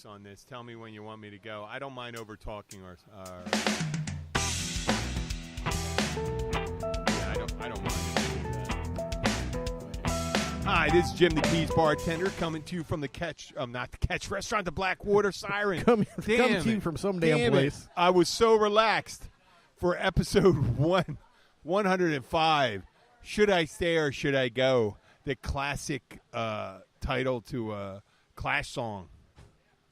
on this. Tell me when you want me to go. I don't mind over talking or. Yeah, I don't mind. Hi, this is Jim the Keys bartender coming to you from the not the Catch restaurant, the Blackwater Siren. Coming to you from some damn place. I was so relaxed for episode 105. Should I stay or should I go? The classic title to a Clash song,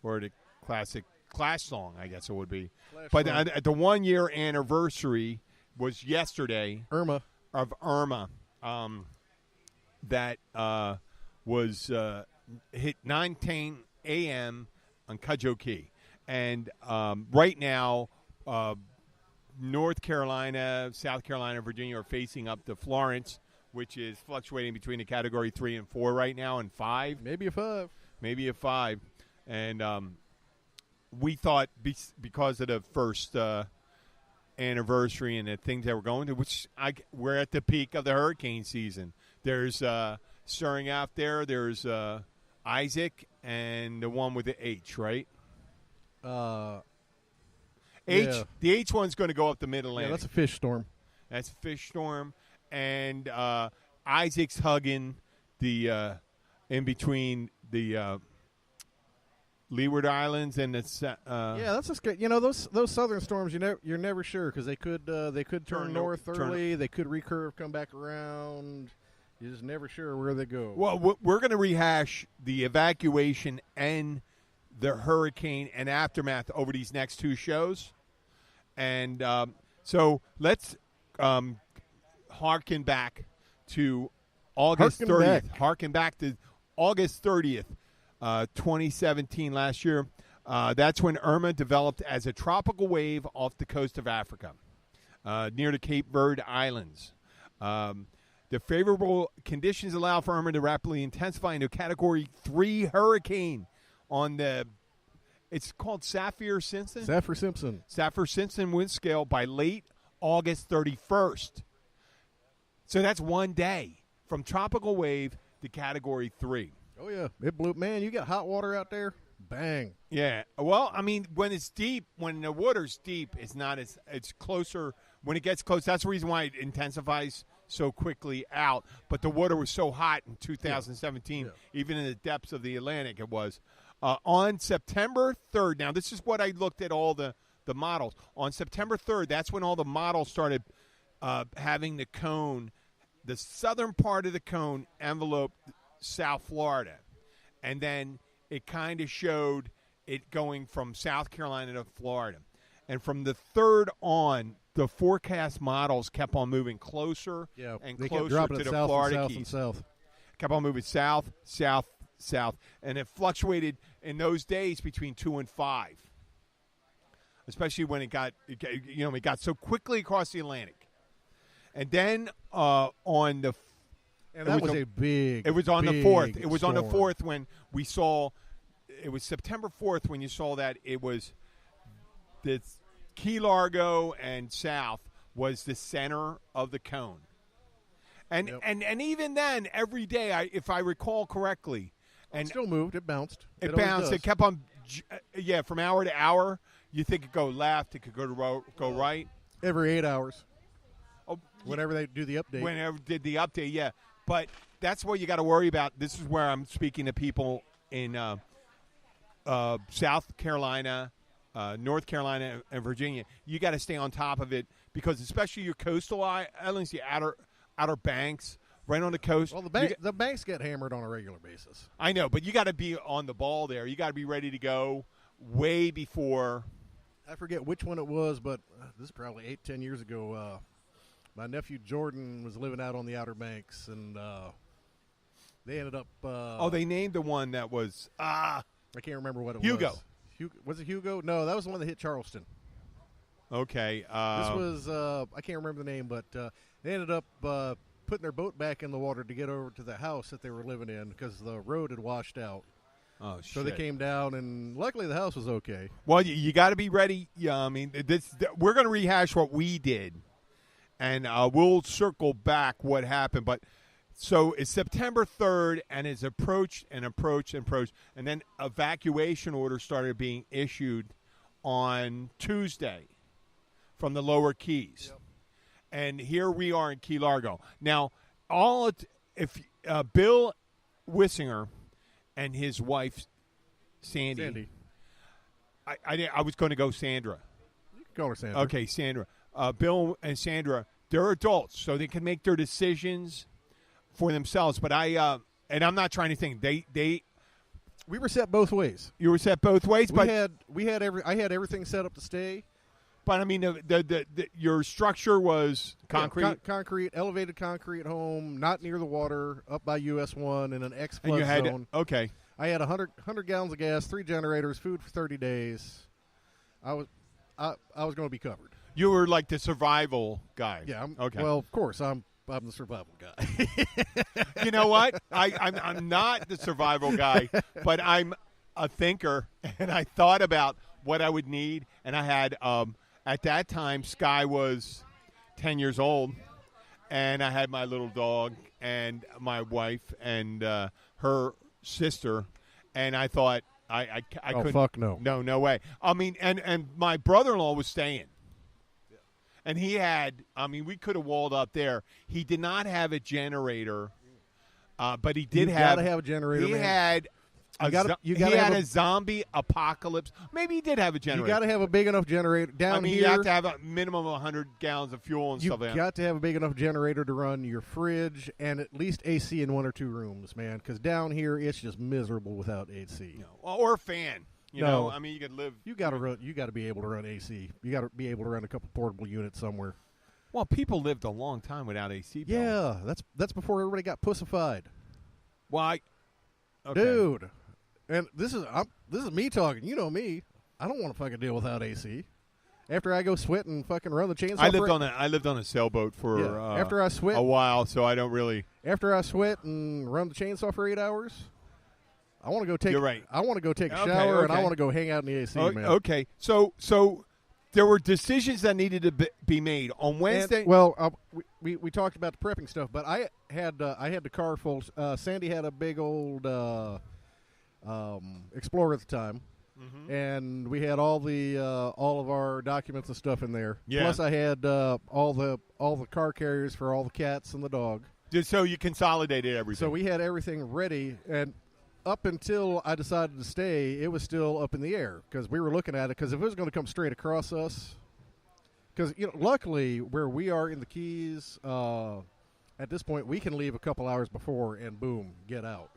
or the classic Clash song, I guess it would be. But the 1 year anniversary was yesterday. Of Irma. That was hit 9:10 a.m. on Cudjoe Key. And right now, North Carolina, South Carolina, Virginia are facing up to Florence, which is fluctuating between the Category 3 and 4 right now, and 5. Maybe a 5. And we thought because of the first anniversary and the things that we're going to, we're at the peak of the hurricane season. There's stirring out there. There's Isaac and the one with the H, right? Yeah. The H one's going to go up the Mid-Atlantic. Yeah, that's a fish storm. That's a fish storm. And Isaac's hugging the in between the Leeward Islands and the yeah, that's just good. You know, those southern storms, you're never sure because they could turn north early. They could recurve, come back around. You're just never sure where they go. Well, we're going to rehash the evacuation and the hurricane and aftermath over these next two shows. And so let's harken back to August 30th. Harken back to August 30th, 2017, last year. That's when Irma developed as a tropical wave off the coast of Africa, near the Cape Verde Islands. The favorable conditions allow for Irma to rapidly intensify into a Category 3 hurricane on the, it's called Saffir-Simpson wind scale by late August 31st. So that's 1 day from tropical wave to Category 3. Oh, yeah. It blew. Man, you got hot water out there? Bang. Yeah. Well, I mean, when it's deep, when the water's deep, it's closer. When it gets close, that's the reason why it intensifies so quickly out. But the water was so hot in 2017, even in the depths of the Atlantic it was. On September 3rd, now this is what I looked at all the models. On September 3rd, that's when all the models started having the cone, the southern part of the cone enveloped South Florida. And then it kind of showed it going from South Carolina to Florida. And from the 3rd on, the forecast models kept on moving closer and closer to the Florida Keys. Kept on moving south, south, south. And it fluctuated in those days between 2 and 5. Especially when it got so quickly across the Atlantic. And then on the and that was a big. It was on the 4th. It was on the 4th when we saw. It was September 4th when you saw that it was the Key Largo and south was the center of the cone. And and even then, every day, if I recall correctly, and it still moved. It bounced. It bounced. It kept on. From hour to hour. You think it could go left. It could go right. Every 8 hours. Oh, whenever they do the update. Whenever did the update, yeah. But that's what you got to worry about. This is where I'm speaking to people in South Carolina, North Carolina, and Virginia. You got to stay on top of it because especially your coastal islands, the outer banks, right on the coast. Well, the banks get hammered on a regular basis. I know, but you got to be on the ball there. You got to be ready to go way before. I forget which one it was, but this is probably 8-10 years ago. My nephew Jordan was living out on the Outer Banks, and they ended up. They named the one that was. I can't remember what it was. Was it Hugo? No, that was the one that hit Charleston. Okay. This was I can't remember the name, but they ended up putting their boat back in the water to get over to the house that they were living in because the road had washed out. Oh, shit. So they came down, and luckily the house was okay. Well, you got to be ready. Yeah, I mean, we're going to rehash what we did, and we'll circle back what happened. But So it's September 3rd, and it's approached, and then evacuation orders started being issued on Tuesday from the lower Keys. Yep. And here we are in Key Largo. Now, Bill Wissinger and his wife, Sandy. I was going to go Sandra. You can call her Sandra. Okay, Sandra. Bill and Sandra, they're adults, so they can make their decisions for themselves. But and I'm not trying to think. We were set both ways. You were set both ways, but I had everything set up to stay. But I mean, your structure was concrete, concrete, elevated concrete home, not near the water, up by US 1 in an X-flood zone. Okay. I had 100 gallons of gas, 3 generators, food for 30 days. I was going to be covered. You were like the survival guy. Yeah. Okay. Well, of course, I'm the survival guy. You know what? I'm not the survival guy, but I'm a thinker, and I thought about what I would need, and I had at that time Sky was 10 years old, and I had my little dog and my wife and her sister, and I thought I couldn't. Fuck no. No way. I mean, and my brother-in-law was staying. And he had, we could have walled up there. He did not have a generator, but he did have. You got to have a generator. He man. had. You gotta have a zombie apocalypse. Maybe he did have a generator. You got to have a big enough generator down here. You have to have a minimum of 100 gallons of fuel and stuff like that. You got to have a big enough generator to run your fridge and at least AC in 1 or 2 rooms, man. Because down here it's just miserable without AC. Or a fan. You know, you could live. You got to run. You got to be able to run AC. You got to be able to run a couple portable units somewhere. Well, people lived a long time without AC. Bill. Yeah, that's before everybody got pussified. Why, dude? And this is me talking. You know me. I don't want to fucking deal without AC. After I go sweat and fucking run the chainsaw. I lived on a sailboat for after I sweat a while, so I don't really. After I sweat and run the chainsaw for 8 hours, I want to go take. You're right. I want to go take a shower and I want to go hang out in the AC, man. Okay, so there were decisions that needed to be made on Wednesday. We talked about the prepping stuff, but I had the car full. Sandy had a big old Explorer at the time, and we had all of our documents and stuff in there. Yeah. Plus, I had all the car carriers for all the cats and the dog. Just so you consolidated everything. So we had everything ready, and up until I decided to stay, it was still up in the air because we were looking at it. Because if it was going to come straight across us, because luckily where we are in the Keys, at this point we can leave a couple hours before and boom, get out.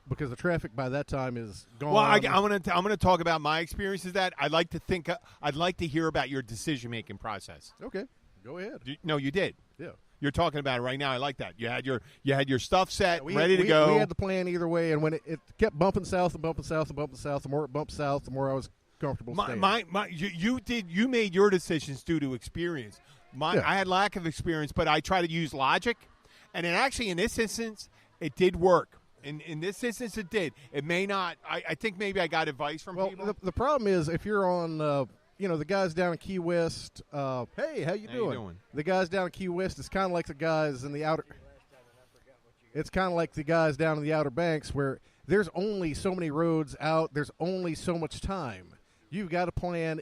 Because the traffic by that time is gone. Well, I'm gonna talk about my experiences. That I'd like to hear about your decision making process. Okay, go ahead. You did. Yeah, you're talking about it right now. I like that. You had your stuff set, ready to go. We had the plan either way, and when it kept bumping south and bumping south and bumping south, the more it bumped south, the more I was comfortable staying. You made your decisions due to experience. I had lack of experience, but I try to use logic, and in this instance, it did work. In this instance, it did. It may not. I think maybe I got advice from people. Well, the problem is if you're on, the guys down in Key West. Hey, how you doing? The guys down in Key West is kind of like the guys in the outer. It's kind of like the guys down in the Outer Banks where there's only so many roads out. There's only so much time. You've got to plan.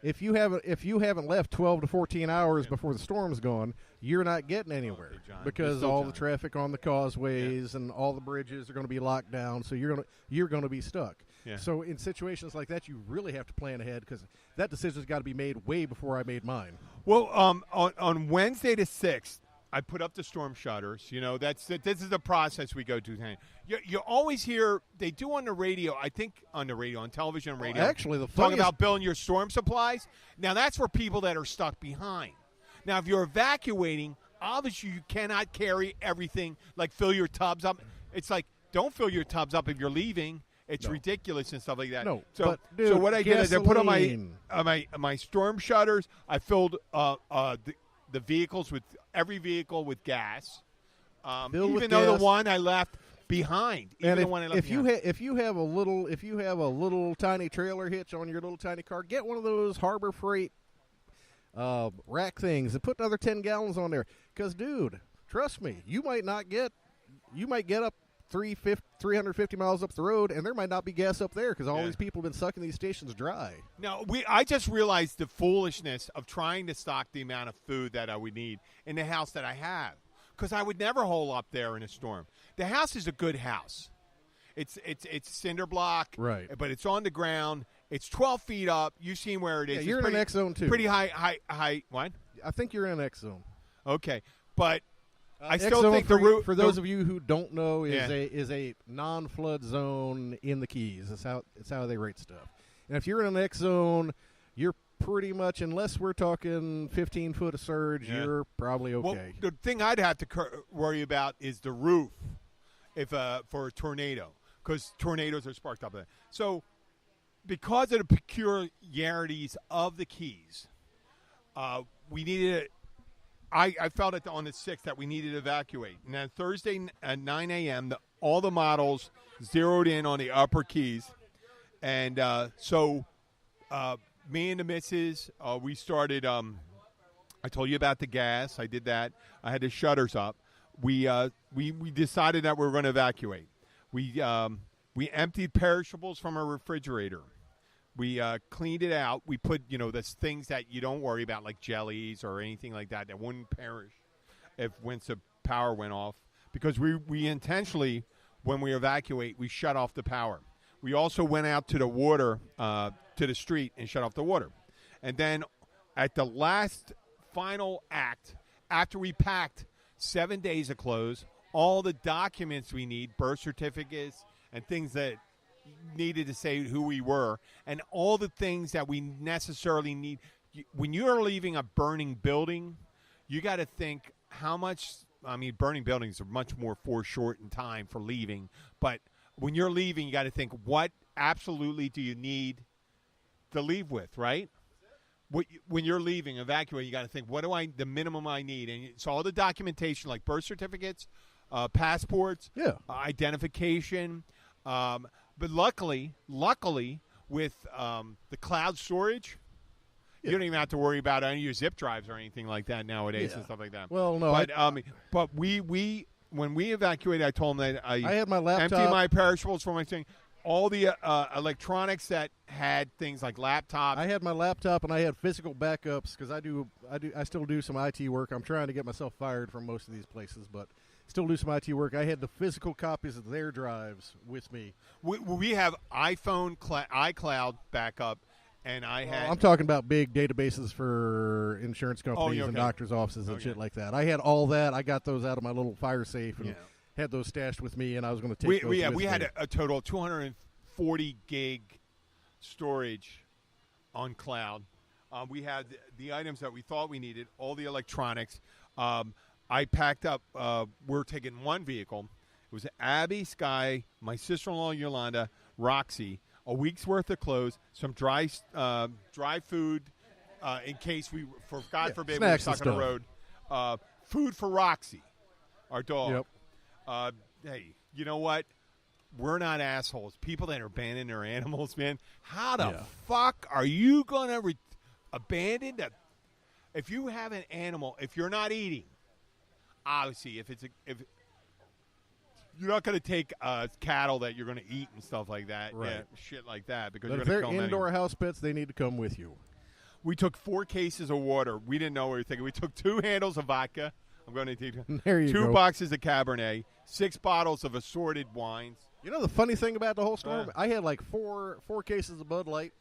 If you haven't left 12 to 14 hours before the storm's gone, you're not getting anywhere because all the traffic on the causeways and all the bridges are going to be locked down. So you're going to be stuck. Yeah. So in situations like that, you really have to plan ahead because that decision's got to be made way before I made mine. Well, on Wednesday the 6th, I put up the storm shutters. This is the process we go through. You always hear they do on the radio. I think on television and radio. Actually, the talking about building your storm supplies. Now that's for people that are stuck behind. Now, if you're evacuating, obviously you cannot carry everything. Like fill your tubs up. It's like don't fill your tubs up if you're leaving. It's ridiculous and stuff like that. No. So what I did is I put on my storm shutters. I filled the vehicles with every vehicle with gas, even though the one I left behind. And if you have a little tiny trailer hitch on your little tiny car, get one of those Harbor Freight rack things and put another 10 gallons on there. Because, dude, trust me, you might get up 350 miles up the road, and there might not be gas up there because all these people have been sucking these stations dry. No, I just realized the foolishness of trying to stock the amount of food that I would need in the house that I have, because I would never hole up there in a storm. The house is a good house. It's cinder block, right? But it's on the ground. It's 12 feet up. You've seen where it is. Yeah, you're in an X zone too. Pretty high. What? I think you're in an X zone. Okay, but I X still zone think the route. For those of you who don't know, is a non-flood zone in the Keys. That's how they rate stuff. And if you're in an X zone, you're pretty much, unless we're talking 15 foot of surge, you're probably okay. Well, the thing I'd have to worry about is the roof, if for a tornado, because tornadoes are sparked up there. So, because of the peculiarities of the Keys, we needed. I felt on the 6th that we needed to evacuate. And then Thursday at 9 a.m., all the models zeroed in on the upper Keys. And so me and the missus, we started I told you about the gas. I did that. I had the shutters up. We decided that we were going to evacuate. We emptied perishables from our refrigerator. We cleaned it out. We put, the things that you don't worry about, like jellies or anything like that wouldn't perish once the power went off. Because we intentionally, when we evacuate, we shut off the power. We also went out to the water, to the street, and shut off the water. And then at the last final act, after we packed 7 days of clothes, all the documents we need, birth certificates and things that needed to say who we were, and all the things that we necessarily need. When you're leaving a burning building, you got to think how much. I mean, burning buildings are much more foreshortened time for leaving, but when you're leaving, you got to think, what absolutely do you need to leave with, right? When you're leaving, evacuating, you got to think, the minimum I need? And it's all the documentation, like birth certificates, passports, identification. But luckily, with the cloud storage, you don't even have to worry about any of your zip drives or anything like that nowadays and stuff like that. Well, no. But we when we evacuated, I told them that I had my laptop, empty my perishables for my thing. All the electronics that had things like laptops. I had my laptop and I had physical backups because I still do some IT work. I'm trying to get myself fired from most of these places, but still do some IT work. I had the physical copies of their drives with me. We have iPhone, iCloud backup, and I'm talking about big databases for insurance companies and doctors' offices and shit like that. I had all that. I got those out of my little fire safe and had those stashed with me, and I was going to take those with me. We had a total of 240 gig storage on cloud. We had the items that we thought we needed, all the electronics. I packed up. We're taking one vehicle. It was Abby, Sky, my sister-in-law Yolanda, Roxy. A week's worth of clothes, some dry food in case God forbid, we were stuck on the road. Food for Roxy, our dog. Yep. Hey, you know what? We're not assholes. People that are abandoning their animals, man. How the fuck are you going to abandon that? If you have an animal, if you're not eating, obviously, if you're not going to take cattle that you're going to eat and stuff like that, shit like that, because but you're if they're indoor house pets, they need to come with you. We took 4 cases of water. We didn't know what we were thinking. We took 2 handles of vodka. I'm going to take 2 boxes of Cabernet, 6 bottles of assorted wines. You know the funny thing about the whole storm? I had like 4 cases of Bud Light,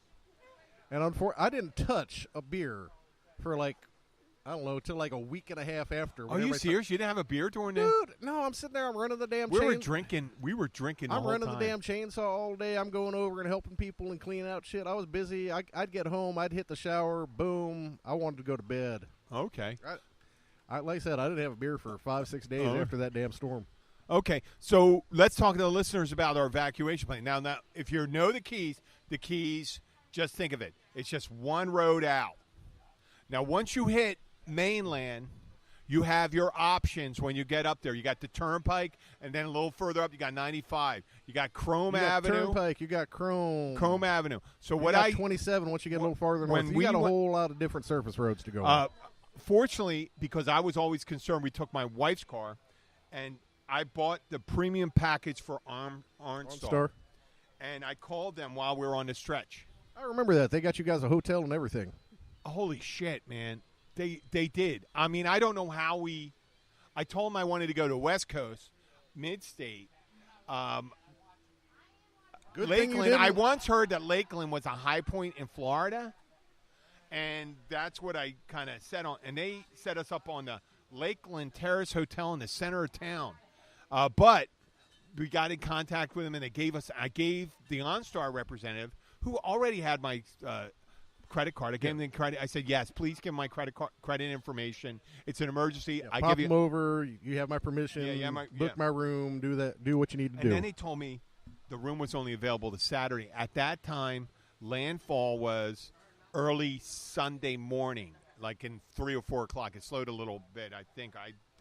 and I didn't touch a beer for I don't know, till like a week and a half after. Are you serious? You didn't have a beer during this? Dude, no, I'm sitting there. I'm running the damn We were drinking the whole time. I'm running the damn chainsaw all day. I'm going over and helping people and cleaning out shit. I was busy. I'd get home. I'd hit the shower. Boom. I wanted to go to bed. Okay. Like I said, I didn't have a beer for 5-6 days after that damn storm. Okay, so let's talk to the listeners about our evacuation plan. Now, if you know the Keys, just think of it. It's just one road out. Now, once you hit mainland, you have your options when you get up there. You got the Turnpike, and then a little further up, you got 95. You got Chrome Avenue. Turnpike, you got Chrome Avenue. So you got 27 once you get a little farther north. You got a whole lot of different surface roads to go on. fortunately, because I was always concerned, we took my wife's car, and I bought the premium package for OnStar. And I called them while we were on the stretch. I remember that. They got you guys a hotel and everything. Holy shit, man. They did. I mean, I don't know how I told them I wanted to go to West Coast, Mid-State. Good Lakeland. I once heard that Lakeland was a high point in Florida, and that's what I kind of set on. And they set us up on the Lakeland Terrace Hotel in the center of town. But we got in contact with them, and I gave the OnStar representative, who already had my credit card. I gave him the credit. I said, yes, please give my credit information. It's an emergency. I pop them over. You have my permission. Book my room. Do what you need to do. And then they told me the room was only available to Saturday. At that time, landfall was early Sunday morning, like in 3 or 4 o'clock. It slowed a little bit, I think.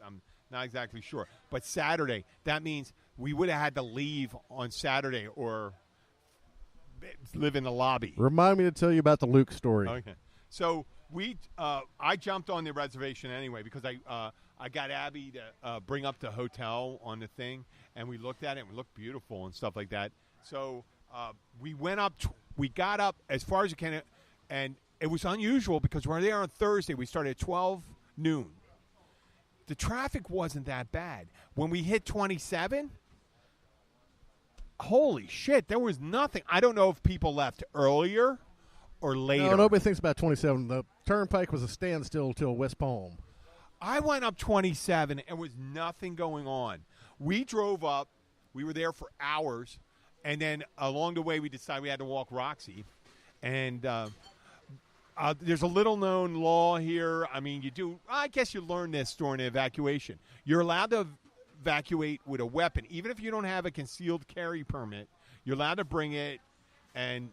I'm not exactly sure. But Saturday, that means we would have had to leave on Saturday or live in the lobby. Remind me to tell you about the Luke story. Okay. So I jumped on the reservation anyway because I got Abby to bring up the hotel on the thing, and we looked at it, and it looked beautiful and stuff like that. So we went up. We got up as far as you can, and it was unusual because we were there on Thursday. We started at 12 noon. The traffic wasn't that bad. When we hit 27, holy shit, there was nothing. I don't know if people left earlier or later. No, nobody thinks about 27. The turnpike was a standstill till West Palm. I went up 27, and was nothing going on. We drove up. We were there for hours, and then along the way we decided we had to walk Roxy. And there's a little-known law here. I mean, I guess you learn this during the evacuation. You're allowed to evacuate with a weapon. Even if you don't have a concealed carry permit, you're allowed to bring it. And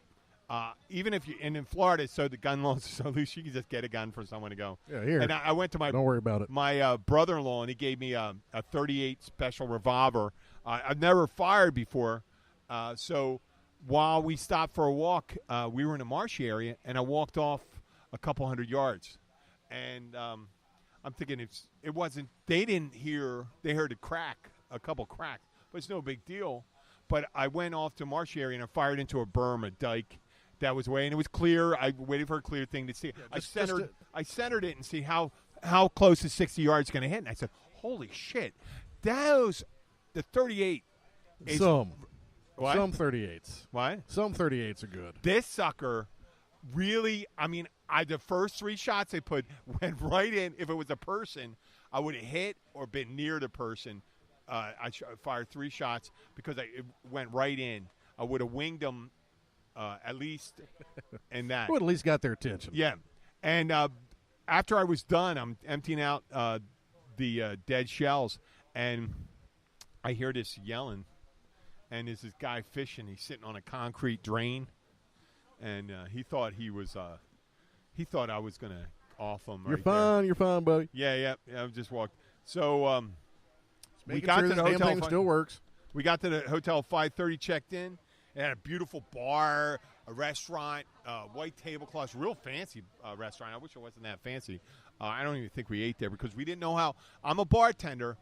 even if in Florida, so the gun laws are so loose, you can just get a gun for someone to go. Yeah, here. And I went to don't worry about it. My brother-in-law, and he gave me a .38 special revolver. I've never fired before. So while we stopped for a walk, we were in a marshy area, and I walked off a couple hundred yards. And I'm thinking it wasn't – they didn't hear – they heard a couple cracks, but it's no big deal. But I went off to a marshy area, and I fired into a berm, a dike that was away, and it was clear. I waited for a clear thing to see. Yeah, I centered it and see how close is 60 yards going to hit. And I said, holy shit. The 38 is – Some 38s. What? Some 38s are good. This sucker really – I mean – the first 3 shots I put went right in. If it was a person, I would have hit or been near the person. I fired 3 shots because it went right in. I would have winged them at least in that. Would at least got their attention. Yeah. And after I was done, I'm emptying out the dead shells, and I hear this yelling, and there's this guy fishing. He's sitting on a concrete drain, and he thought he was he thought I was going to off him. You're fine. You're fine, buddy. Yeah. I just walked. So we got sure to the hotel. Thing still works. We got to the hotel 5:30, checked in. It had a beautiful bar, a restaurant, white tablecloths, real fancy restaurant. I wish it wasn't that fancy. I don't even think we ate there because we didn't know how. I'm a bartender.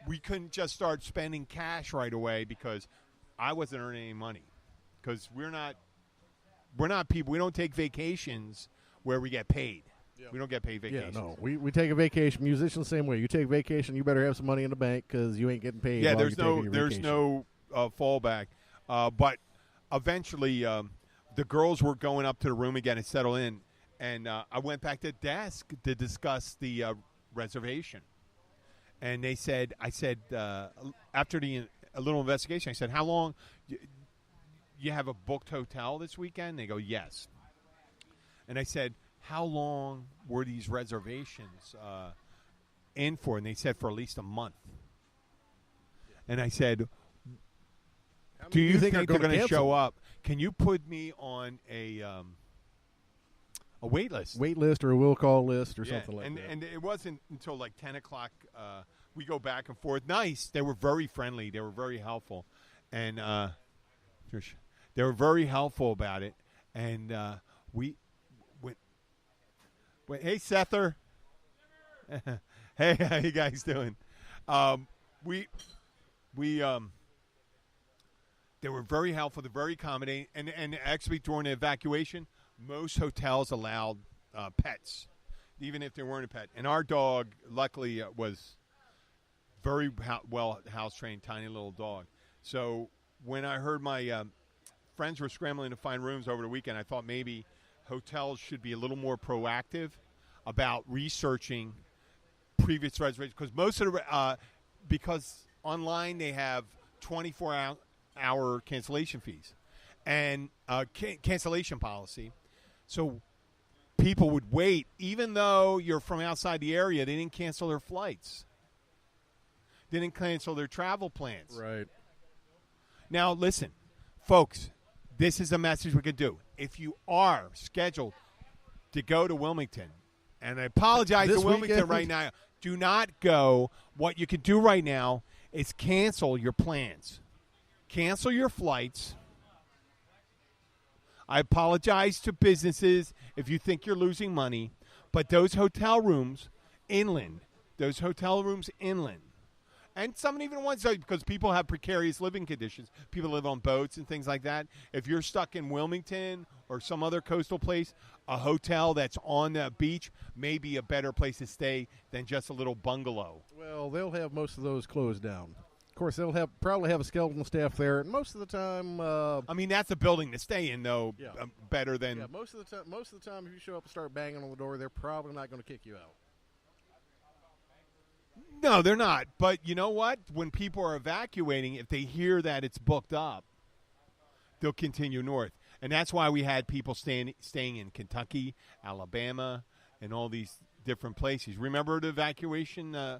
We couldn't just start spending cash right away because I wasn't earning any money. Because we're not people. We don't take vacations where we get paid. Yeah. We don't get paid vacations. Yeah, no. We take a vacation. Musicians, same way. You take vacation, you better have some money in the bank because you ain't getting paid. Yeah, there's no fallback. But eventually, the girls were going up to the room again and settle in, and I went back to the desk to discuss the reservation. And I said, after a little investigation, I said, how long? You have a booked hotel this weekend? They go, yes. And I said, how long were these reservations in for? And they said for at least a month. And I said, do you think they're going to show up? Can you put me on a wait list? Wait list or a will call list or something like that. And it wasn't until like 10 o'clock. We go back and forth. Nice. They were very friendly. They were very helpful. And they were very helpful about it. And we went, hey, Sether. Hey, how you guys doing? We they were very helpful. They're very accommodating, and actually during the evacuation, most hotels allowed pets, even if they weren't a pet. And our dog, luckily, was very well house trained, tiny little dog. So when I heard my friends were scrambling to find rooms over the weekend, I thought maybe hotels should be a little more proactive about researching previous reservations, because most of the because online they have 24-hour cancellation fees and cancellation policy, so people would wait even though you're from outside the area. They didn't cancel their flights. They didn't cancel their travel plans. Right. Now, listen, folks, this is a message we could do. If you are scheduled to go to Wilmington, and I apologize to Wilmington right now, do not go. What you can do right now is cancel your plans. Cancel your flights. I apologize to businesses if you think you're losing money, but those hotel rooms inland, and some even ones, because people have precarious living conditions. People live on boats and things like that. If you're stuck in Wilmington or some other coastal place, a hotel that's on the beach may be a better place to stay than just a little bungalow. Well, they'll have most of those closed down. Of course, they'll probably have a skeleton staff there, and most of the time. I mean, that's a building to stay in, though. Yeah. Better than. Yeah, most of the time, if you show up and start banging on the door, they're probably not going to kick you out. No, they're not. But you know what? When people are evacuating, if they hear that it's booked up, they'll continue north. And that's why we had people staying in Kentucky, Alabama, and all these different places. Remember the evacuation? Dude,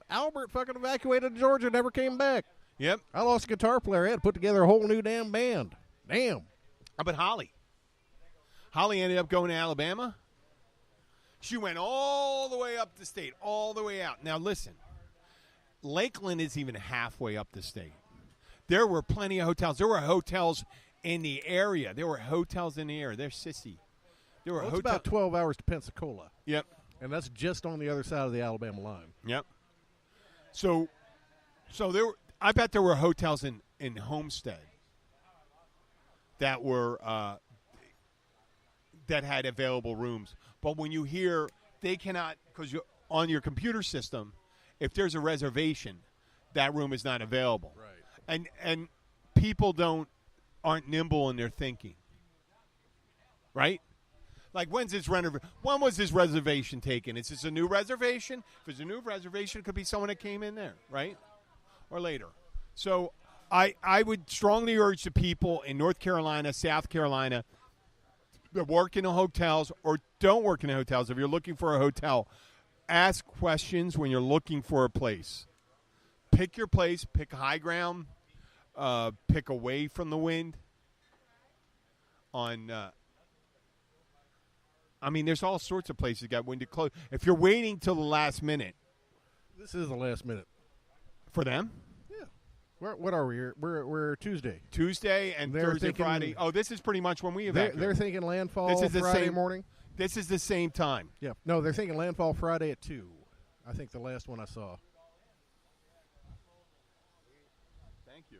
Albert fucking evacuated Georgia, never came back. Yep. I lost a guitar player. I had to put together a whole new damn band. Damn. How about Holly? Holly ended up going to Alabama. She went all the way up the state, all the way out. Now, listen, Lakeland is even halfway up the state. There were plenty of hotels. There were hotels in the area. They're sissy. There were It's about 12 hours to Pensacola. Yep. And that's just on the other side of the Alabama line. Yep. So I bet there were hotels in Homestead that were that had available rooms. But when you hear they cannot, because on your computer system, if there's a reservation, that room is not available. Right. And people aren't nimble in their thinking. Right? Like, when was this reservation taken? Is this a new reservation? If it's a new reservation, it could be someone that came in there, right? Or later. So I would strongly urge the people in North Carolina, South Carolina, that work in the hotels or don't work in the hotels. If you're looking for a hotel, ask questions when you're looking for a place. Pick your place. Pick high ground. Pick away from the wind. There's all sorts of places that got wind to close. If you're waiting till the last minute. This is the last minute. For them? Yeah. What are we here? We're Tuesday. Tuesday and Thursday, Friday. Oh, this is pretty much when we evacuate. They're thinking landfall this is Friday morning. This is the same time. Yeah. No, they're thinking landfall Friday at 2. I think the last one I saw. Thank you.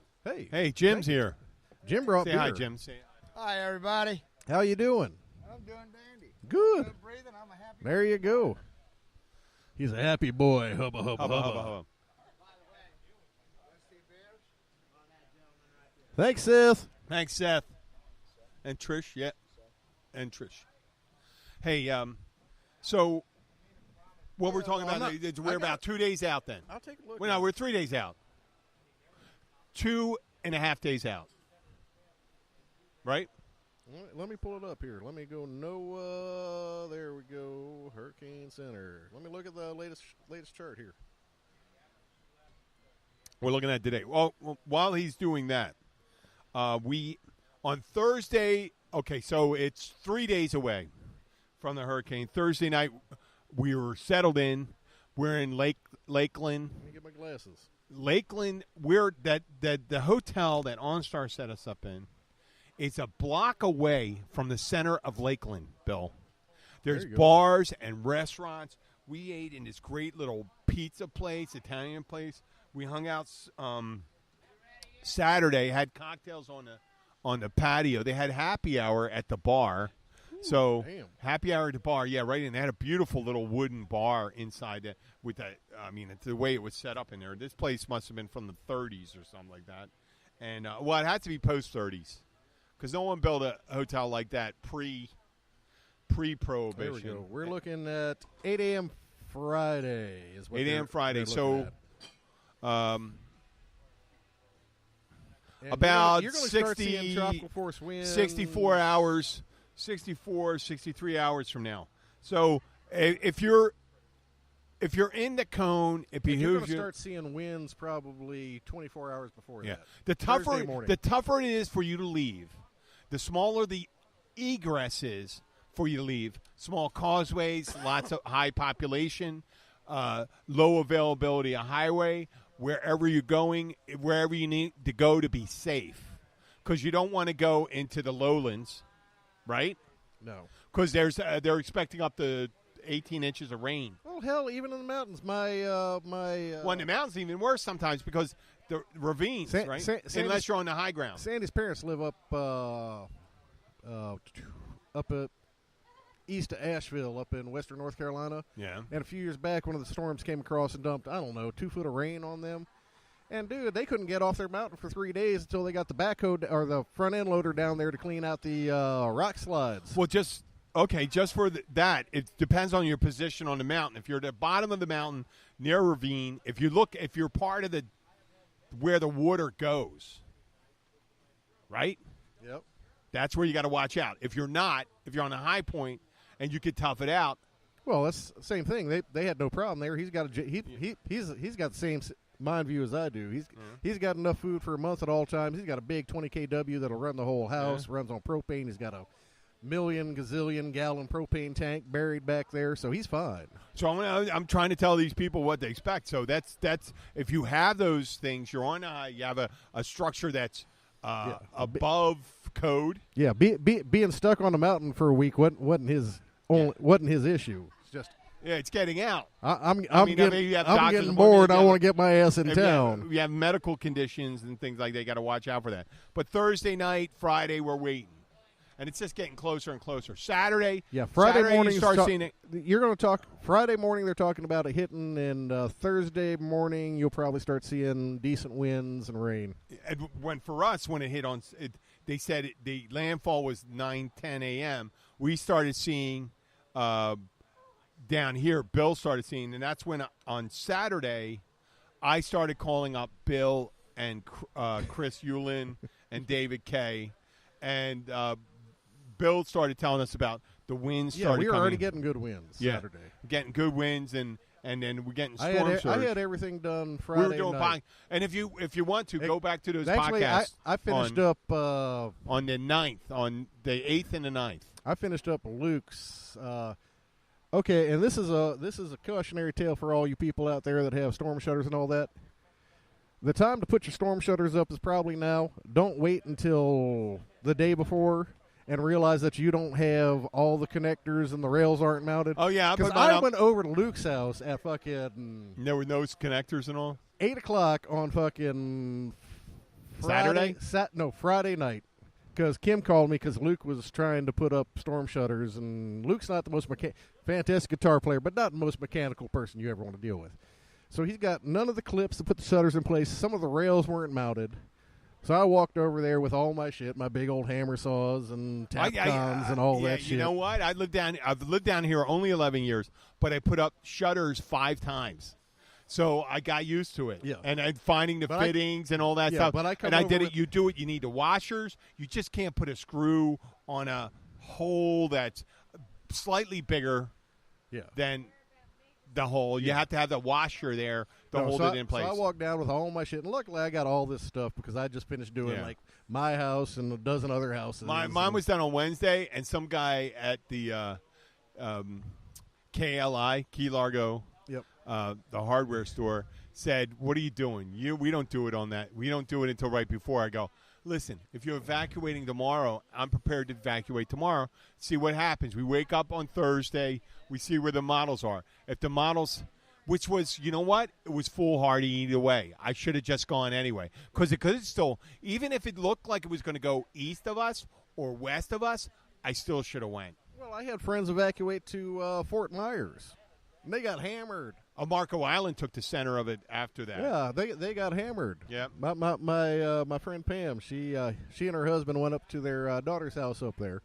Hey, Jim's here. Jim brought Say beer. hi, Jim. Hi, everybody. How you doing? I'm doing dandy. Good. Breathing. I'm a happy There you go. He's a happy boy. Hubba, hubba, hubba. Hubba, hubba. Thanks, Seth. Thanks, Seth. And Trish, yeah. And Trish. Hey, so what we're talking about, we're about 2 days out then. I'll take a look. Well, no, we're 3 days out. 2.5 days out. Right? Let me pull it up here. Let me go NOAA. There we go. Hurricane Center. Let me look at the latest chart here. We're looking at today. Well, while he's doing that, we on Thursday. Okay, so it's 3 days away from the hurricane. Thursday night, we were settled in. We're in Lakeland. Let me get my glasses. Lakeland. We're the hotel that OnStar set us up in. It's a block away from the center of Lakeland, Bill. There's bars and restaurants. We ate in this great little pizza place, Italian place. We hung out Saturday, had cocktails on the patio. They had happy hour at the bar. So damn. happy hour at the bar, yeah, right. And they had a beautiful little wooden bar inside it with that. I mean, it's the way it was set up in there. This place must have been from the 30s or something like that. And well, it had to be post 30s because no one built a hotel like that pre-prohibition. There we go. We're looking at 8 a.m. Friday. Is what 8 a.m. Friday. So. About you're going to start seeing tropical force winds. 64 hours, 64, 63 hours from now. So if you're in the cone, it behooves you. You're going to start seeing winds probably 24 hours before that. The tougher it is for you to leave, the smaller the egress is for you to leave. Small causeways, lots of high population, low availability of highway. Wherever you're going, wherever you need to go to be safe, because you don't want to go into the lowlands, right? No, because they're expecting up to 18 inches of rain. Well, hell, even in the mountains, well, in the mountains even worse sometimes because the ravines, right? Unless you're on the high ground. Sandy's parents live up at east of Asheville, up in western North Carolina. Yeah. And a few years back, one of the storms came across and dumped, 2 foot of rain on them. And, dude, they couldn't get off their mountain for 3 days until they got the backhoe or the front end loader down there to clean out the rock slides. Well, just for that, it depends on your position on the mountain. If you're at the bottom of the mountain near a ravine, if you're part of where the water goes, right? Yep. That's where you got to watch out. If you're not, if you're on a high point and you could tough it out. Well, that's the same thing. They had no problem there. He's got he's got the same mind view as I do. He's got enough food for a month at all times. He's got a big 20 kW that'll run the whole house. Runs on propane. He's got a gazillion gallon propane tank buried back there, so he's fine. So I'm trying to tell these people what they expect. So that's if you have those things, you're on you have a structure that's above code. Yeah, being stuck on the mountain for a week wasn't his issue. It's just it's getting out. I'm getting bored. I want to get my ass in town. We have medical conditions and things like that. You got to watch out for that. But Thursday night, Friday, we're waiting. And it's just getting closer and closer. Saturday, Friday morning, you start seeing it. You're going to talk Friday morning. They're talking about it hitting, and Thursday morning you'll probably start seeing decent winds and rain. And when it hit on, they said the landfall was 9:10 a.m. We started seeing down here. Bill started seeing, and that's when on Saturday I started calling up Bill and Chris Yulin and David Kay, and Bill started telling us about the winds. Yeah, we were already getting good winds Saturday. Getting good winds, and then we're getting storm surge. I had everything done Friday We were doing night. And if you want to, go back to those actually, podcasts. I finished up on the 9th, on the 8th and the 9th. I finished up Luke's. Okay, and this is a cautionary tale for all you people out there that have storm shutters and all that. The time to put your storm shutters up is probably now. Don't wait until the day before and realize that you don't have all the connectors and the rails aren't mounted. Oh, yeah. Because I went over to Luke's house at fucking... There were no connectors and all? 8 o'clock on fucking... Saturday? Friday night. Because Kim called me because Luke was trying to put up storm shutters, and Luke's not the most fantastic guitar player, but not the most mechanical person you ever want to deal with. So he's got none of the clips to put the shutters in place. Some of the rails weren't mounted. So I walked over there with all my shit, my big old hammer saws and Tapcons and all that shit. You know what? I've lived down here only 11 years, but I put up shutters 5 times. So I got used to it. Yeah. And I'm finding the fittings and all that stuff. But I did it. You do it. You need the washers. You just can't put a screw on a hole that's slightly bigger than the hole. You have to have the washer there to hold it in place. So I walked down with all my shit, and luckily I got all this stuff because I just finished doing like my house and a dozen other houses. Mine was done on Wednesday, and some guy at the KLI, Key Largo, the hardware store, said, "What are you doing? We don't do it on that. We don't do it until right before." I go, listen, if you're evacuating tomorrow, I'm prepared to evacuate tomorrow. See what happens. We wake up on Thursday. We see where the models are. If the models, which was, you know what? It was foolhardy either way. I should have just gone anyway. Because it could still, even if it looked like it was going to go east of us or west of us, I still should have went. Well, I had friends evacuate to Fort Myers. And they got hammered. Marco Island took the center of it after that. Yeah, they got hammered. Yep. My friend Pam, she and her husband went up to their daughter's house up there.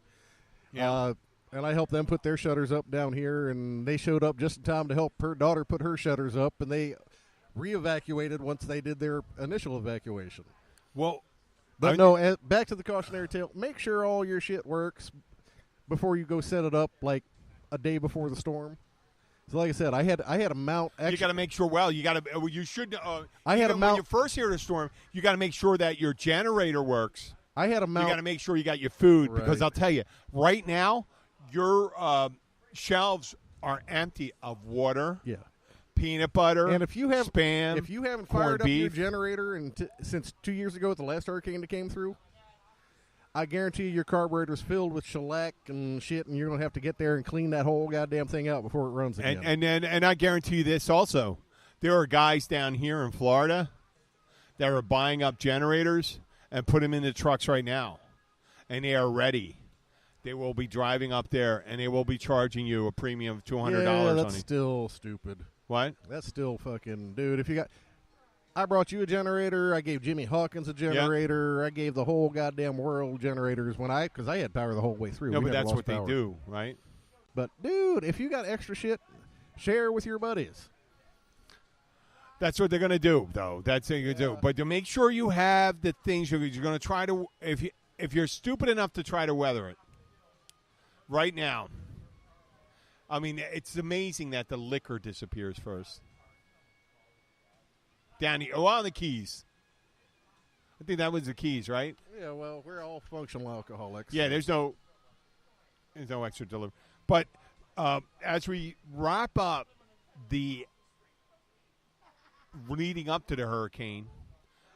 Yeah. And I helped them put their shutters up down here, and they showed up just in time to help her daughter put her shutters up, and they re-evacuated once they did their initial evacuation. Well, but back to the cautionary tale. Make sure all your shit works before you go set it up, like a day before the storm. So, like I said, I had a mount. You got to make sure. Well, you got to. You should. I had a mount. When you first hear the storm, you got to make sure that your generator works. I had a mount. You got to make sure you got your food Right. because I'll tell you right now, your shelves are empty of water, peanut butter, and if you have Spam, if you haven't corned fired up your beef. generator since 2 years ago with the last hurricane that came through, I guarantee you your carburetor's filled with shellac and shit, and you're gonna have to get there and clean that whole goddamn thing out before it runs again. And I guarantee you this also, there are guys down here in Florida that are buying up generators and put them in the trucks right now, and they are ready. They will be driving up there, and they will be charging you a premium of $200 yeah, that's on it. still stupid. What? That's still fucking, dude. If you got, I brought you a generator. I gave Jimmy Hawkins a generator. I gave the whole goddamn world generators because I had power the whole way through. No, We but never that's lost what they power. do, right? But dude, if you got extra shit, share with your buddies. That's what they're going to do, though. That's what you're going to do. But to make sure you have the things you're going to try to, if you're stupid enough to try to weather it, right now, I mean, it's amazing that the liquor disappears first. Down here, on the Keys. I think that was the Keys, right? Yeah, well, we're all functional alcoholics. Yeah, there's no extra delivery. But as we wrap up the leading up to the hurricane,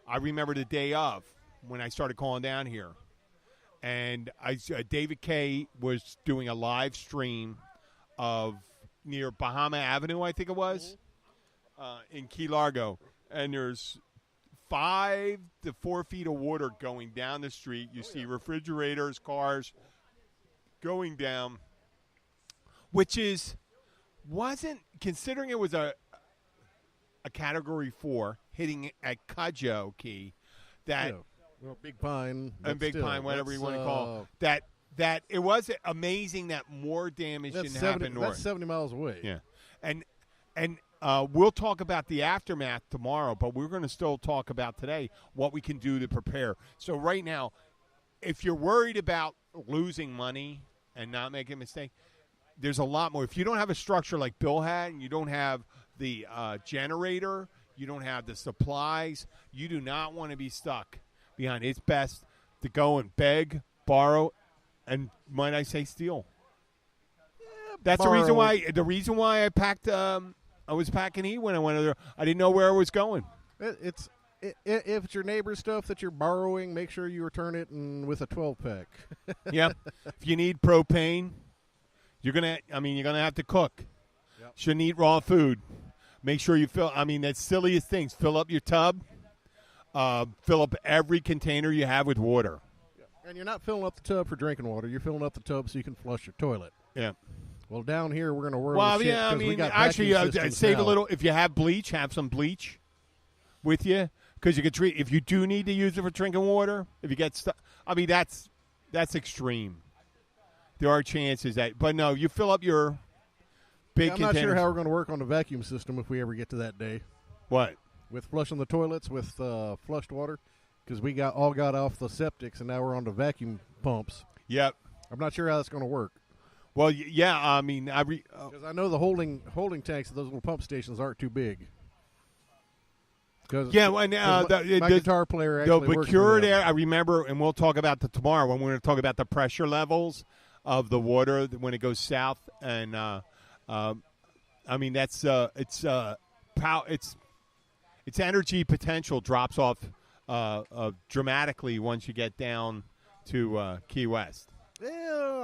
I remember the day of when I started calling down here. And David Kay was doing a live stream of near Bahama Avenue, I think it was, in Key Largo. And there's 5 to 4 feet of water going down the street. You see refrigerators, cars going down, which wasn't, considering it was a Category 4 hitting at Cudjoe Key, that well, Big Pine and Big still, Pine, whatever you want to call it, that it was amazing that more damage didn't happen north. That's 70 miles away. Yeah, and we'll talk about the aftermath tomorrow, but we're going to still talk about today what we can do to prepare. So right now, if you're worried about losing money and not making a mistake, there's a lot more. If you don't have a structure like Bill had, and you don't have the generator, you don't have the supplies, you do not want to be stuck behind. It's best to go and beg, borrow, and might I say steal. That's borrow. the reason why I packed. I was packing heat when I went there. I didn't know where I was going. If it's your neighbor's stuff that you're borrowing, make sure you return it with a 12-pack. Yep. If you need propane, you're gonna have to cook. Yep. Shouldn't eat raw food. Make sure you fill. I mean, that's silliest things. Fill up your tub. Fill up every container you have with water. And you're not filling up the tub for drinking water. You're filling up the tub so you can flush your toilet. Yeah. Well, down here we're going to worry. Well, shit yeah, I we mean, got actually, vacuum systems save a now. little. If you have bleach, have some bleach with you, because you can treat. If you do need to use it for drinking water, if you get stuck, I mean, that's extreme. There are chances that, but no, you fill up your big. I'm not sure containers. how we're going to work on the vacuum system if we ever get to that day. What? With flushing the toilets with flushed water, because we got off the septics and now we're on the vacuum pumps. Yep. I'm not sure how that's going to work. Well, yeah, I mean, because I know the holding tanks of those little pump stations aren't too big. Yeah, and my guitar player actually the works Cure for them. there. I remember, and we'll talk about that tomorrow when we're going to talk about the pressure levels of the water when it goes south. And I mean, that's its energy potential drops off dramatically once you get down to Key West. Yeah,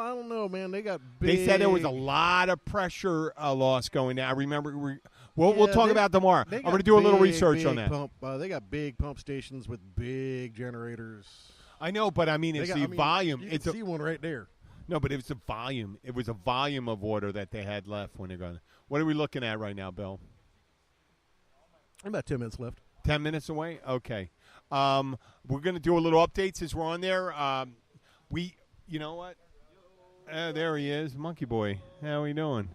I don't know, man. They got big. They said there was a lot of pressure loss going down. I remember. We'll talk about tomorrow. I'm going to do a little research on that. They got big pump stations with big generators. I know, but I mean, it's the volume. You can see one right there. No, but it was the volume. It was a volume of water that they had left when they're going. What are we looking at right now, Bill? About 10 minutes left. 10 minutes away? Okay. We're going to do a little update since we're on there. You know what? There he is, Monkey Boy. How are we doing?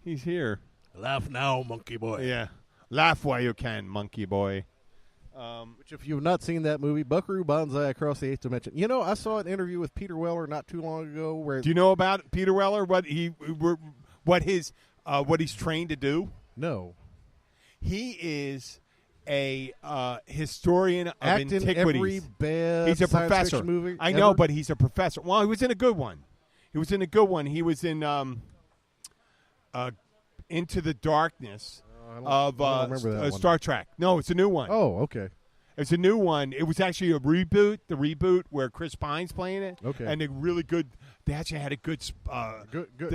He's here. Laugh now, Monkey Boy. Yeah. Laugh while you can, Monkey Boy. Which, if you've not seen that movie, Buckaroo Banzai Across the Eighth Dimension. You know, I saw an interview with Peter Weller not too long ago. Where do you know about Peter Weller? What he's trained to do? No. He is a historian of Act in antiquities. every bad he's a science professor. fiction movie I ever? know, but he's a professor. Well, he was in a good one. He was in Into the Darkness I don't remember that one. Star Trek. No, it's a new one. Oh, okay. It's a new one. It was actually a reboot. The reboot where Chris Pine's playing it. Okay. And they actually had a good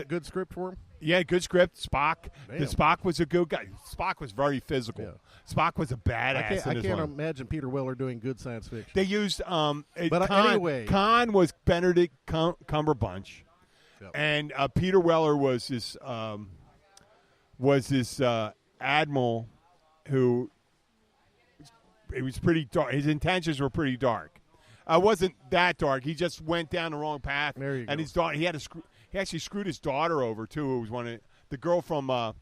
Good script for him? Yeah, good script. Spock. Damn. The Spock was a good guy. Spock was very physical. Yeah. Spock was a badass. I can't imagine Peter Weller doing good science fiction. They used anyway. Khan was Benedict Cumberbatch, Yep. and Peter Weller was this admiral who it was pretty dark. His intentions were pretty dark. Wasn't that dark. He just went down the wrong path. There you and go. his daughter, he actually screwed his daughter over too. It was the girl from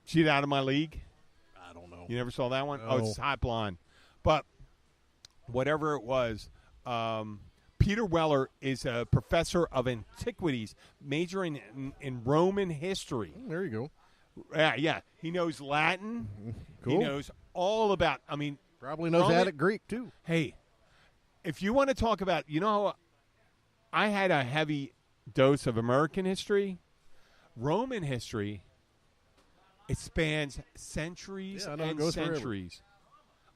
She's Out of My League. I don't know. You never saw that one? No. Oh, it's Hot Blonde. But whatever it was, Peter Weller is a professor of antiquities, majoring in Roman history. There you go. Yeah. He knows Latin. Cool. He knows all about, Probably knows Roman- Attic Greek, too. Hey, if you want to talk about, I had a heavy dose of American history, Roman history. It spans centuries Yeah, I know, it and goes forever. centuries.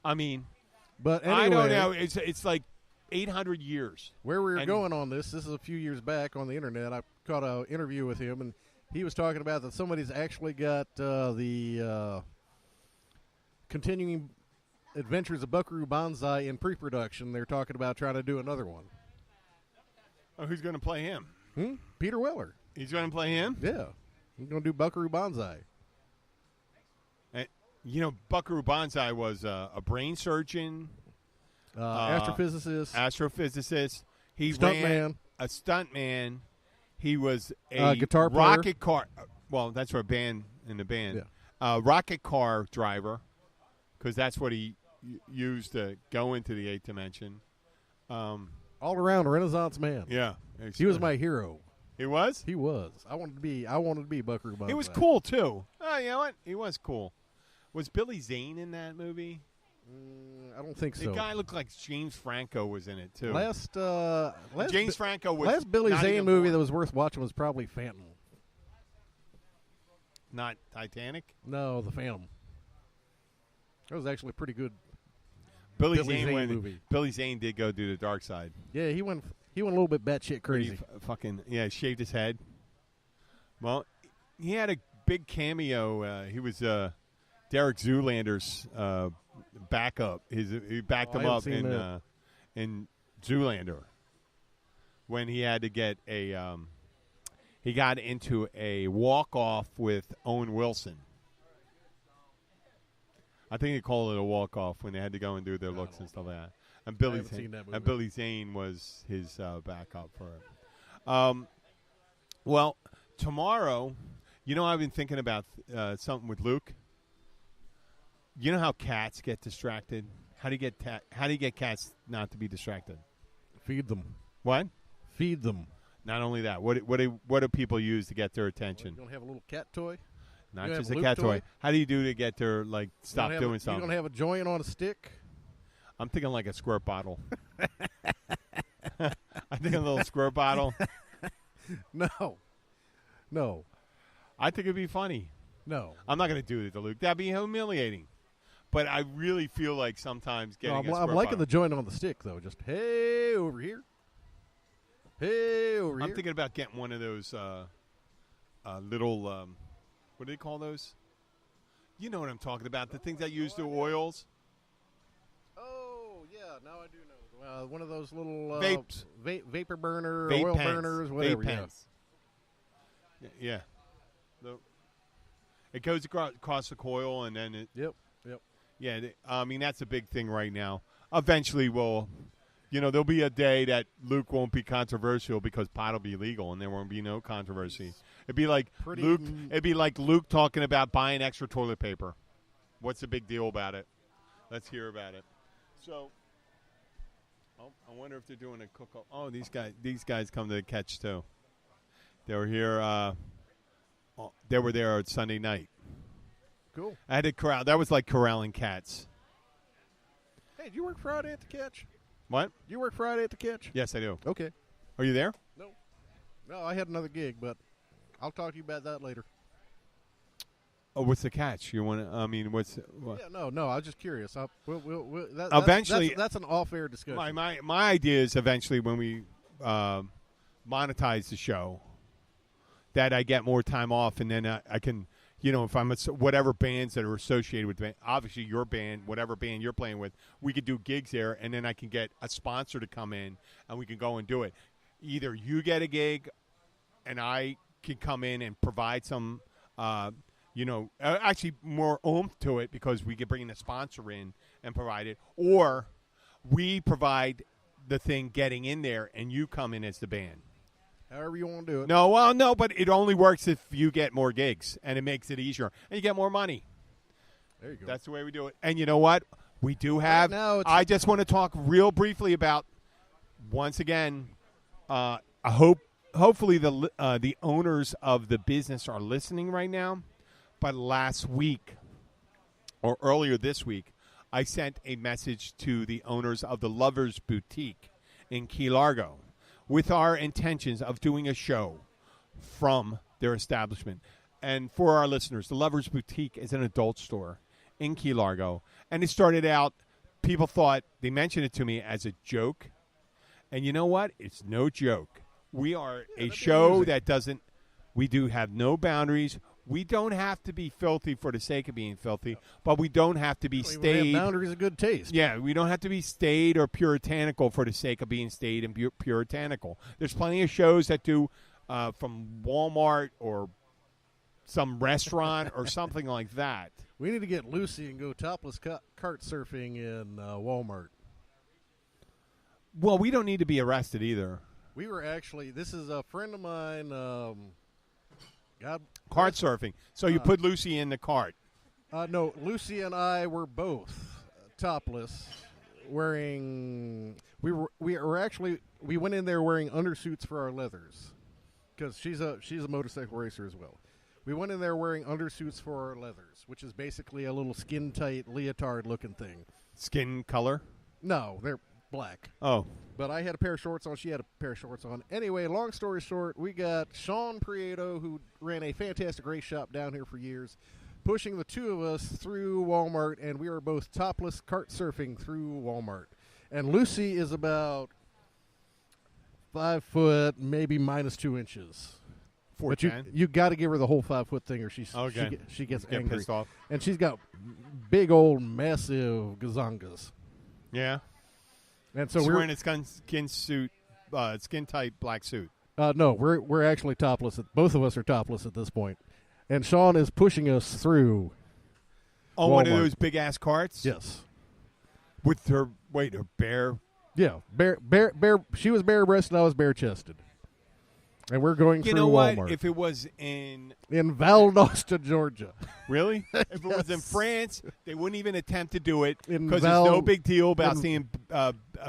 But anyway, I don't know. It's like 800 years. Where we were And- going on this is a few years back on the internet. I caught an interview with him, and he was talking about that somebody's actually got the continuing adventures of Buckaroo Banzai in pre-production. They're talking about trying to do another one. Oh, who's going to play him? Peter Weller. He's going to play him? Yeah. He's going to do Buckaroo Banzai. And, Buckaroo Banzai was a brain surgeon. Astrophysicist. He Stuntman. ran a stuntman. He was a guitar player. rocket car. Well, that's for a band in the band. Yeah. Rocket car driver, because that's what he used to go into the eighth dimension. All-around Renaissance man. Yeah, He was my hero. He was. He was. I wanted to be Buckaroo Banzai. He was cool too. Oh, you know what? He was cool. Was Billy Zane in that movie? I don't think so. The guy looked like James Franco was in it too. Last James Franco was last Billy not Zane even movie born. that was worth watching was probably Phantom. Not Titanic. No, The Phantom. That was actually pretty good. Billy Zane Zane movie. Billy Zane did go do the dark side. Yeah, he went a little bit batshit crazy. Shaved his head. Well, he had a big cameo. He was Derek Zoolander's backup. He backed him up in Zoolander when he had to get a. He got into a walk-off with Owen Wilson. I think they called it a walk-off when they had to go and do their looks and stuff like that. And Billy Zane was his backup for it. Well, tomorrow, I've been thinking about something with Luke. You know how cats get distracted? How do you get cats not to be distracted? Feed them. What? Feed them. Not only that, what do people use to get their attention? You don't have a little cat toy? Not You just have a a cat Luke toy. toy? How do you do to get their stop doing You something? don't have a joint on a stick? I'm thinking like a squirt bottle. I think a little squirt bottle. No. I think it'd be funny. No. I'm not going to do it to Luke. That'd be humiliating. But I really feel like sometimes getting. No, I'm liking the joint on the stick though. Just hey over here, hey over here. I'm thinking about getting one of those little. What do they call those? You know what I'm talking about? The things that use the oils. Oh yeah, now I do know. One of those little Vapes. Vapor burner, Vape oil pens. burners, whatever. Vape pens. Yeah. It goes across the coil, and then it. Yep. Yeah, I mean that's a big thing right now. Eventually, there'll be a day that Luke won't be controversial because pot will be legal, and there won't be no controversy. It'd be like Luke. It'd be like Luke talking about buying extra toilet paper. What's the big deal about it? Let's hear about it. So, I wonder if they're doing a cook-off. Oh, these guys come to the catch too. They were here. They were there on Sunday night. Cool. I had to corral. That was like corralling cats. Hey, did you work Friday at the catch? What? You work Friday at the catch? Yes, I do. Okay. Are you there? No, I had another gig, but I'll talk to you about that later. Oh, what's the catch? You want to? I mean, what? Yeah, no. I was just curious. Eventually, that's an off-air discussion. My idea is eventually when we monetize the show, that I get more time off, and then I can. If I'm whatever bands that are associated with obviously your band, whatever band you're playing with, we could do gigs there, and then I can get a sponsor to come in, and we can go and do it. Either you get a gig, and I can come in and provide some, actually more oomph to it because we can bring a sponsor in and provide it, or we provide the thing getting in there, and you come in as the band. However you want to do it. No, but it only works if you get more gigs, and it makes it easier, and you get more money. There you go. That's the way we do it. And you know what? We do have. Right now I just want to talk real briefly about. Once again, hopefully the owners of the business are listening right now. But last week, or earlier this week, I sent a message to the owners of the Lovers Boutique in Key Largo, with our intentions of doing a show from their establishment. And for our listeners, the Lovers Boutique is an adult store in Key Largo. And it started out, people thought, they mentioned it to me as a joke. And you know what? It's no joke. We are a show that we do have no boundaries. We don't have to be filthy for the sake of being filthy, but we don't have to be staid. Boundaries of good taste. Yeah, we don't have to be staid or puritanical for the sake of being staid and puritanical. There's plenty of shows that do from Walmart or some restaurant or something like that. We need to get Lucy and go topless cart surfing in Walmart. Well, we don't need to be arrested either. We were actually, this is a friend of mine, Cart surfing. So you put Lucy in the cart. No, Lucy and I were both topless, wearing. We went in there wearing undersuits for our leathers, because she's a motorcycle racer as well. We went in there wearing undersuits for our leathers, which is basically a little skin tight leotard looking thing. Skin color? No, they're black. Oh. But I had a pair of shorts on. She had a pair of shorts on. Anyway, long story short, we got Sean Prieto, who ran a fantastic race shop down here for years, pushing the two of us through Walmart, and we were both topless cart surfing through Walmart. And Lucy is about 5 foot, maybe minus 2 inches. But you got to give her the whole 5 foot thing, or she gets angry. Pissed off. And she's got big old massive gazongas. Yeah. And so she's we're wearing a skin suit, skin tight black suit. No, we're actually topless. Both of us are topless at this point. And Sean is pushing us through. Oh, Walmart. one of those big ass carts. Yes. With her bare. Yeah, bare. She was bare breasted. I was bare chested. And we're going through Walmart. You know what? Walmart. If it was in Valdosta, Georgia. Really? If it was in France, they wouldn't even attempt to do it because there's no big deal about seeing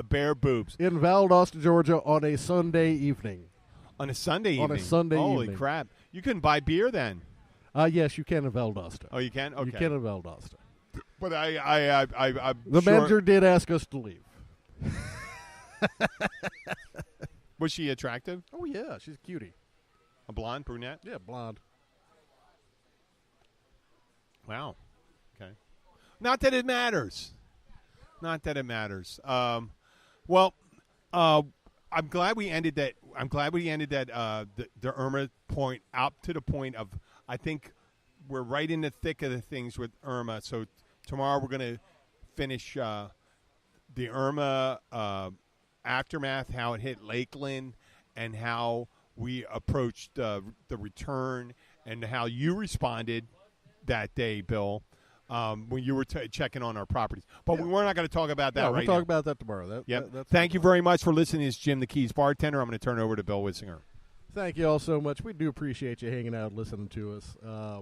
bare boobs. In Valdosta, Georgia, on a Sunday evening. On a Sunday evening? On a Sunday evening. Holy crap. You couldn't buy beer then? Yes, you can in Valdosta. Oh, you can? Okay. You can in Valdosta. But I'm the sure. manager did ask us to leave. Was she attractive? Oh, yeah. She's a cutie. A blonde, brunette? Yeah, blonde. Wow. Okay. Not that it matters. Not that it matters. I'm glad we ended that. I'm glad we ended that. The Irma point up to the point of. I think we're right in the thick of the things with Irma. So tomorrow we're going to finish the Irma aftermath, how it hit Lakeland, and how we approached the return, and how you responded that day, Bill. When you were checking on our properties. But we're not going to talk about that right now. We'll talk about that tomorrow. Thank you very much for listening. It's Jim the Keys Bartender. I'm going to turn it over to Bill Wissinger. Thank you all so much. We do appreciate you hanging out and listening to us.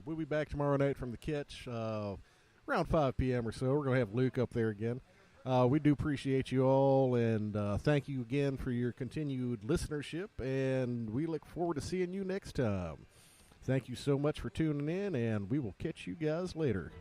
We'll be back tomorrow night from the Kitch around 5 p.m. or so. We're going to have Luke up there again. We do appreciate you all, and thank you again for your continued listenership, and we look forward to seeing you next time. Thank you so much for tuning in, and we will catch you guys later.